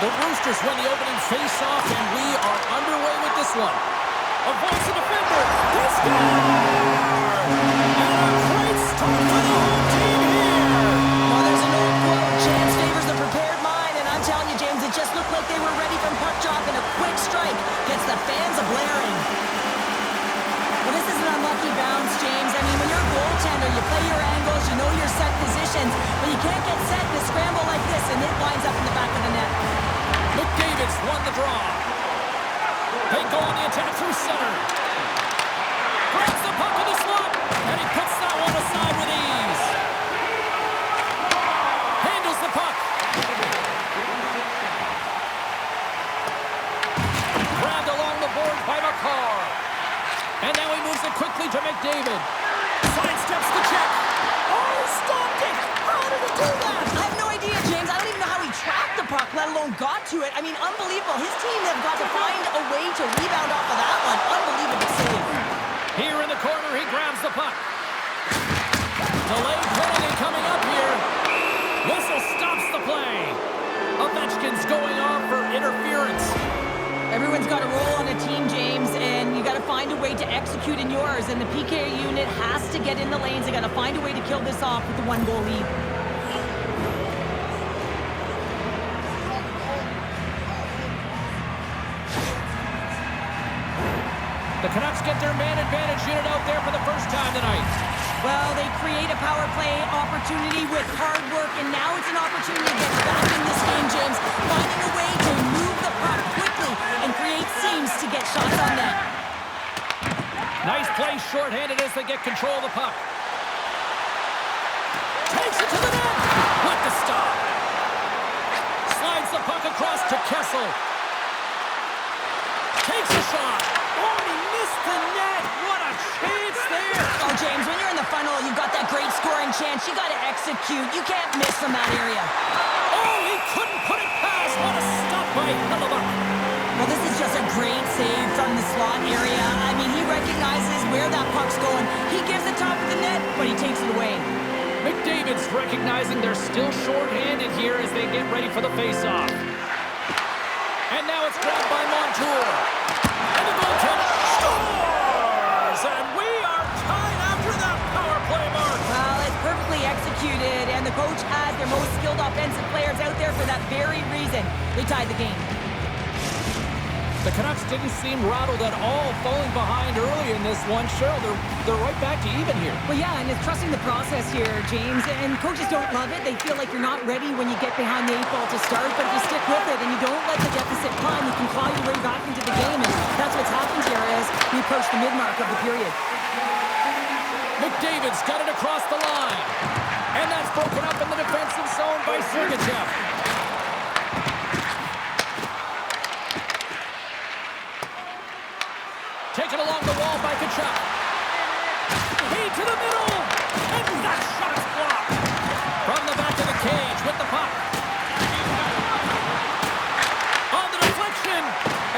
The Roosters win the opening face-off, and we are underway with this one. Avoids the defender. He scores! And a great start for the home team here. Well, there's an old quote. Chance favors the prepared mind, and I'm telling you, James, it just looked like they were ready from puck drop, and a quick strike gets the fans a-blaring. Well, this is an unlucky bounce, James. I mean, when you're a goaltender, you play your angles, you know your set positions, but you can't get set in a scramble like this, and it winds up in the back of the net. McDavid's won the draw. They go on the attack through center. Grabs the puck in the slot, and he puts that one aside with ease. Handles the puck. Grabbed along the board by McCarr. And now he moves it quickly to McDavid. Sidesteps the check. Oh, he stopped it! How did he do that? I have no idea, James. I don't even know how he tracked the puck, let alone got to it. I mean, unbelievable. His team have got to find a way to rebound off of that one. Unbelievable save. Here in the corner, he grabs the puck. Delayed penalty coming up here. Whistle stops the play. Ovechkin's going off for interference. Everyone's got a role on a team, James, and you got to find a way to execute in yours. And the PK unit has to get in the lanes. They got to find a way to kill this off with the one-goal lead. The Canucks get their man advantage unit out there for the first time tonight. Well, they create a power play opportunity with hard work, and now it's an opportunity to get back in this game, James. Finding a way to move the puck quickly and create seams to get shots on net. Nice play shorthanded as they get control of the puck. Takes it to the net. With the stop. Slides the puck across to Kessel. Takes a shot. Oh, he missed the net. What a chance there. Oh, James, when you're in the funnel, you've got that great scoring chance. You got to execute. You can't miss from that area. Oh, he couldn't put it past. What a stop by Hellebuyck. Well, this is just a great save from the slot area. I mean, he recognizes where that puck's going. He gives the top of the net, but he takes it away. McDavid's recognizing they're still short-handed here as they get ready for the face-off. And now it's grabbed by Montour. And the goaltender scores! And we are tied after that power play mark. Well, it's perfectly executed, and the coach has their most skilled offensive players out there for that very reason. They tied the game. The Canucks didn't seem rattled at all, falling behind early in this one. Cheryl, they're right back to even here. Well, yeah, and it's trusting the process here, James. And coaches don't love it. They feel like you're not ready when you get behind the 8-ball to start. But if you stick with it and you don't let the deficit climb, you can claw your way back into the game. And that's what's happened here as we approach the mid-mark of the period. McDavid's got it across the line. And that's broken up in the defensive zone by Sergachev. Taken along the wall by Tkachuk. He to the middle. And that shot's blocked. From the back of the cage with the puck. On the deflection.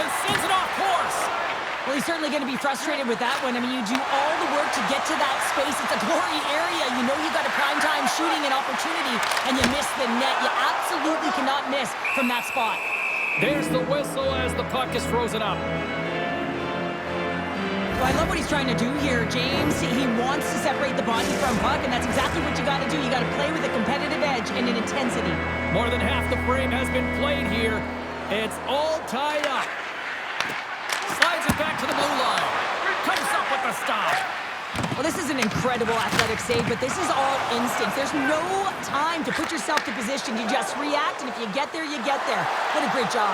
And sends it off course. Well, he's certainly going to be frustrated with that one. I mean, you do all the work to get to that space. It's a glory area. You know you got a prime-time shooting and opportunity, and you miss the net. You absolutely cannot miss from that spot. There's the whistle as the puck is frozen up. Well, I love what he's trying to do here, James. He wants to separate the body from puck, and that's exactly what you got to do. You got to play with a competitive edge and an intensity. More than half the frame has been played here. It's all tied up. Slides it back to the blue line. Comes up with the stop. Well, this is an incredible athletic save, but this is all instinct. There's no time to put yourself to position. You just react, and if you get there, you get there. What a great job.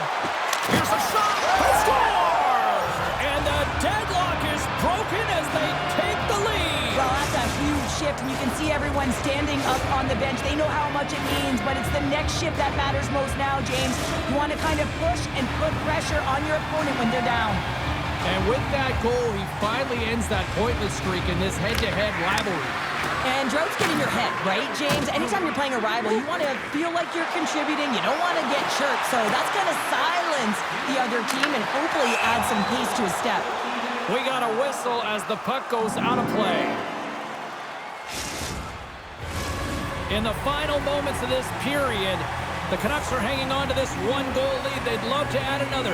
Here's a shot. He scores! And the deadlock is broken as they take the lead. Well, that's a huge shift, and you can see everyone standing up on the bench. They know how much it means, but it's the next shift that matters most now, James. You want to kind of push and put pressure on your opponent when they're down. And with that goal, he finally ends that pointless streak in this head-to-head rivalry. And drought's get in your head, right, James? Anytime you're playing a rival, you want to feel like you're contributing. You don't want to get chirped, so that's going to silence the other team and hopefully add some pace to his step. We got a whistle as the puck goes out of play. In the final moments of this period, The Canucks are hanging on to this one-goal lead. They'd love to add another.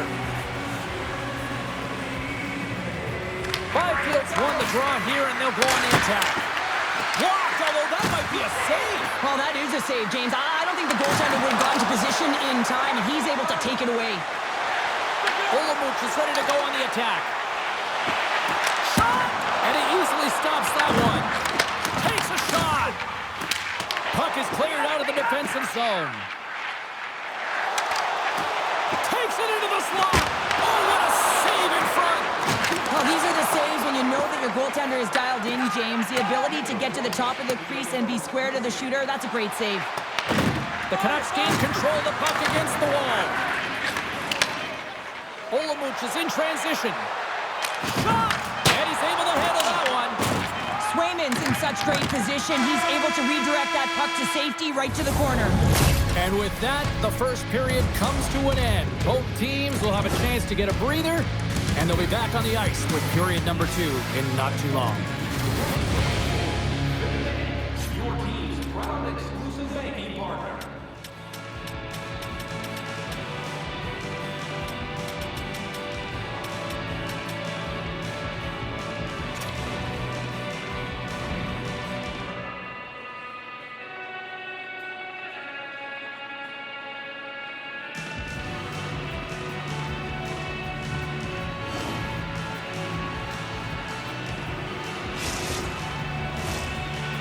Byfield's won the draw here, and they'll go on the attack. Blocked, although that might be a save. Well, that is a save, James. I don't think the goaltender would have gotten to position in time, and he's able to take it away. Olomouc is ready to go on the attack. Shot! And he easily stops that one. Takes a shot. Puck is cleared out of the defensive zone. Takes it into the slot. Oh, what a save in front. Well, these are the saves when you know that your goaltender is dialed in, James. The ability to get to the top of the crease and be square to the shooter, that's a great save. The Canucks gain control of the puck against the wall. Olomouc is in transition. Shot! And he's able to handle that one. Swayman's in such great position. He's able to redirect that puck to safety right to the corner. And with that, the first period comes to an end. Both teams will have a chance to get a breather, and they'll be back on the ice with period number 2 in not too long. Your team's proud exclusive banking partner.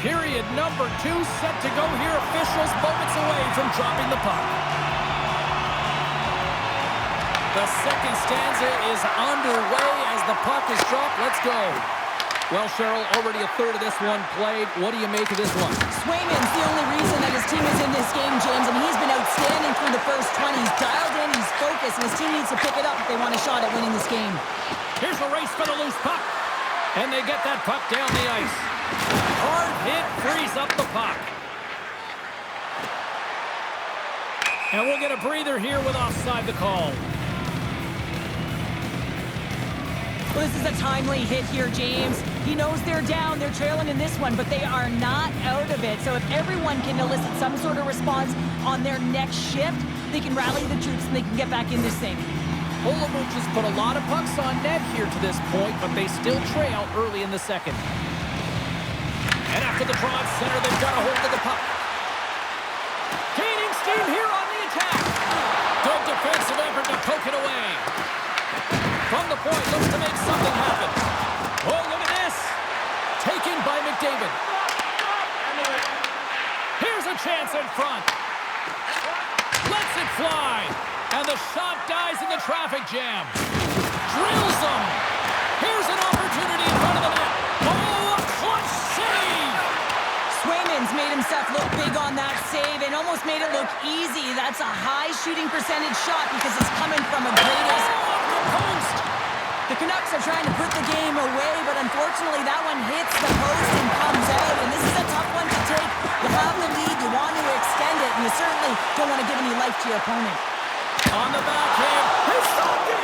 Period number 2 set to go here. Officials moments away from dropping the puck. The second stanza is underway as the puck is dropped. Let's go. Well, Cheryl, already a third of this one played. What do you make of this one? Swayman's the only reason that his team is in this game, James, and he's been outstanding through the first 20. He's dialed in, he's focused, and his team needs to pick it up if they want a shot at winning this game. Here's a race for the loose puck. And they get that puck down the ice. Hard hit frees up the puck. And we'll get a breather here with offside the call. Well, this is a timely hit here, James. He knows they're down, they're trailing in this one, but they are not out of it. So if everyone can elicit some sort of response on their next shift, they can rally the troops and they can get back in this thing. Olomouc has put a lot of pucks on net here to this point, but they still trail early in the second. And after the draw at center, they've got a hold of the puck. Gaining steam here on the attack. Good defensive effort to poke it away. From the point, looks to make something happen. Oh, look at this. Taken by McDavid. Here's a chance in front. Lets it fly. And the shot dies in the traffic jam. Drills them. Here's an opportunity in front of the net. Oh, a clutch save. Swayman's made himself look big on that save and almost made it look easy. That's a high shooting percentage shot because it's coming from a great post. The Canucks are trying to put the game away, but unfortunately that one hits the post and comes out. And this is a tough one to take. You have the lead, you want to extend it, and you certainly don't want to give any life to your opponent. On the backhand. He stopped it!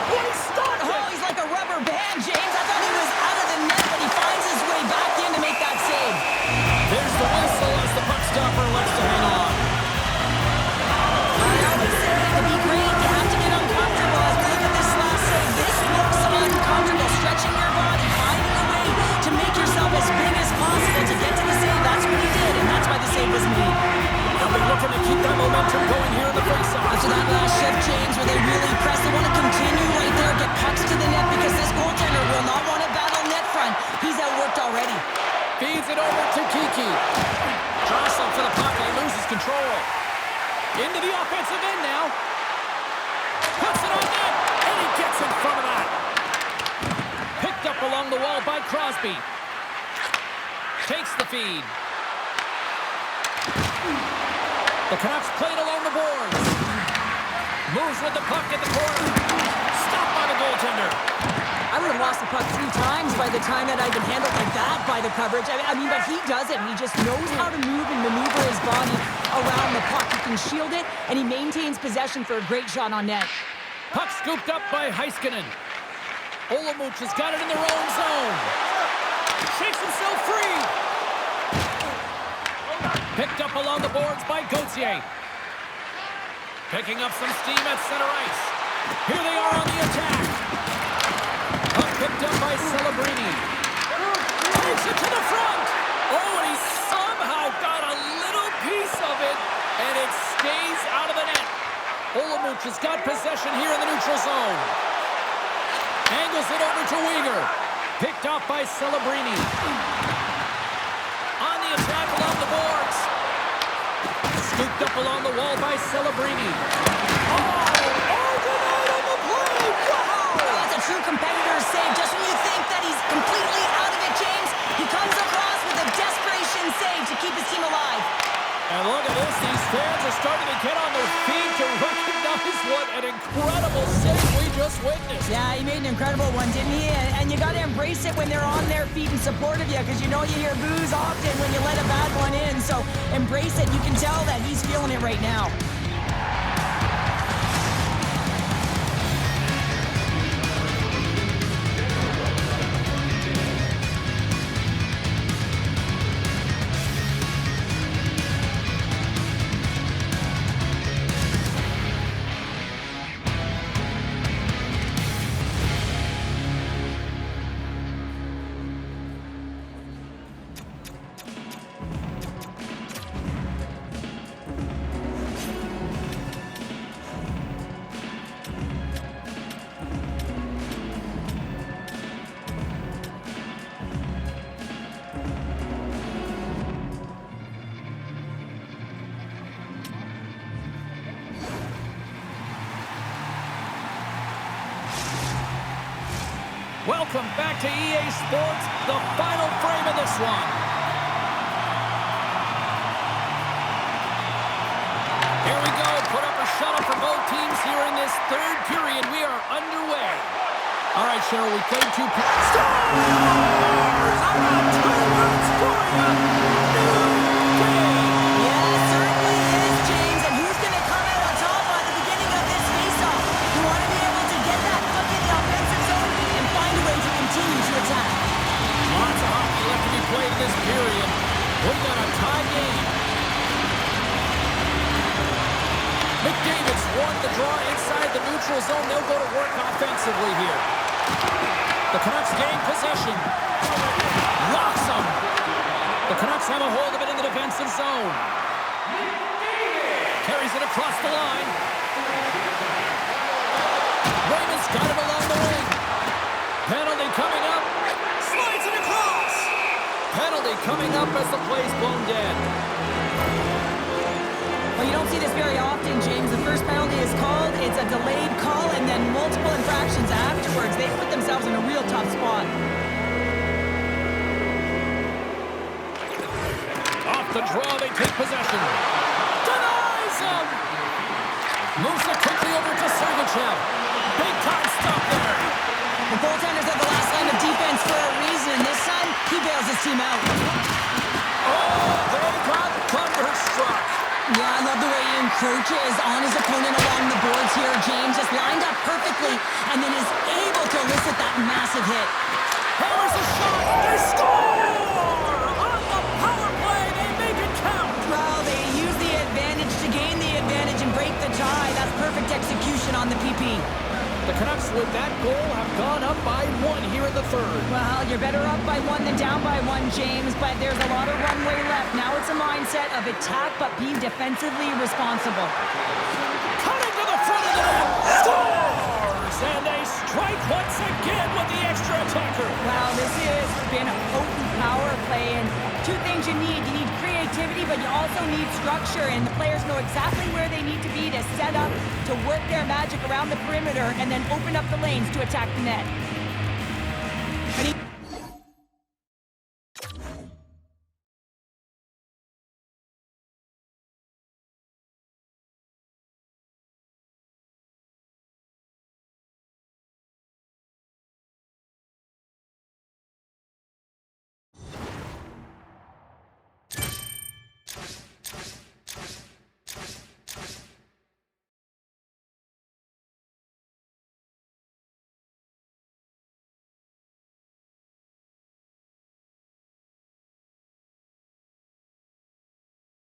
He stopped it! Oh, he's like a rubber band, James. I thought he was out of the net, but he finds his way back in to make that save. There's the whistle as the puck stopper lets to hang on. I always say that to be great, you have to get uncomfortable. As we look at this last save, this looks uncomfortable. Stretching your body, finding a way to make yourself as big as possible to get to the save. That's what he did, and that's why the save was made. They'll be looking to keep that momentum going here in the faceoff. After that last shift, James, where they really press, they want to continue right there, get pucks to the net, because this goaltender will not want to battle net front. He's outworked already. Feeds it over to Kiki. Jostling for the puck, and he loses control. Into the offensive end now. Puts it on net, and he gets in front of that. Picked up along the wall by Crosby. Takes the feed. The Canucks played along the boards. Moves with the puck in the corner. Stopped by the goaltender. I would have lost the puck 3 times by the time that I've been handled like that by the coverage. I mean, but he does it. He just knows how to move and maneuver his body around the puck. He can shield it, and he maintains possession for a great shot on net. Puck scooped up by Heiskanen. Olomouc has got it in their own zone. Shakes himself free. Picked up along the boards by Gauthier. Picking up some steam at center ice. Here they are on the attack. Puck picked up by Celebrini. Takes it to the front. Oh, and he somehow got a little piece of it, and it stays out of the net. Olomouc has got possession here in the neutral zone. Angles it over to Weegar. Picked off by Celebrini. On the attack along the boards. Scooped up along the wall by Celebrini. Denied on the play! Wow! That's a true competitor's save. Just when you think that he's completely out of it, James, he comes across with a desperation save to keep his team alive. And look at this. These fans are starting to get on their feet to recognize what an incredible save we just witnessed. Yeah, he made an incredible one, didn't he? And you got to embrace it when they're on their feet in support of you, because you know you hear boos often when you let a bad one in. So embrace it. You can tell that he's feeling it right now. Welcome back to EA Sports, the final frame of this one. Here we go, put up a shuttle for both teams here in this third period. We are underway. All right, Cheryl, we played two... Stars! How about 2 words for you? New game! Yeah, it certainly is, James. And who's going to come out on top at the beginning of this faceoff? You want to be able to get that puck in the offensive zone and find a way to continue to attack. Lots of hockey left to be played in this period. We've got a tie game. McDavid's won the draw inside the neutral zone. They'll go to work offensively here. The Canucks gain possession. Locks them. The Canucks have a hold of it in the defensive zone. Carries it across the line. Raymond's got it along the wing. Penalty coming up. Slides it across. Penalty coming up as the play's blown dead. Well, you don't see this very often, James. The first penalty is called. It's a delayed call, and then multiple infractions afterwards. They put themselves in a real tough spot. Off the draw, they take possession. Denies him! Moves it quickly over to Sergachev. Big time stop there. The goaltenders are the last line of defense for a reason. This time, he bails his team out. Oh, they got thunderstruck. Yeah, I love the way he encroaches on his opponent along the boards here, James. Just lined up perfectly and then is able to elicit that massive hit. Hammers a shot. They score! On the power play, they make it count. Well, they use the advantage to gain the advantage and break the tie. That's perfect execution on the PP. The Canucks, with that goal, have gone up by 1 here in the third. Well, you're better up by 1 than down by 1, James, but there's a lot of runway left. Now it's a mindset of attack, but being defensively responsible. Cutting to the front of the net. Scores! And they strike once again with the extra attacker. Wow, this has been a potent power play, and two things you need. You need creativity, but you also need structure, and the players know exactly where they need to be to set up, to work their magic around the perimeter, and then open up the lanes to attack the net.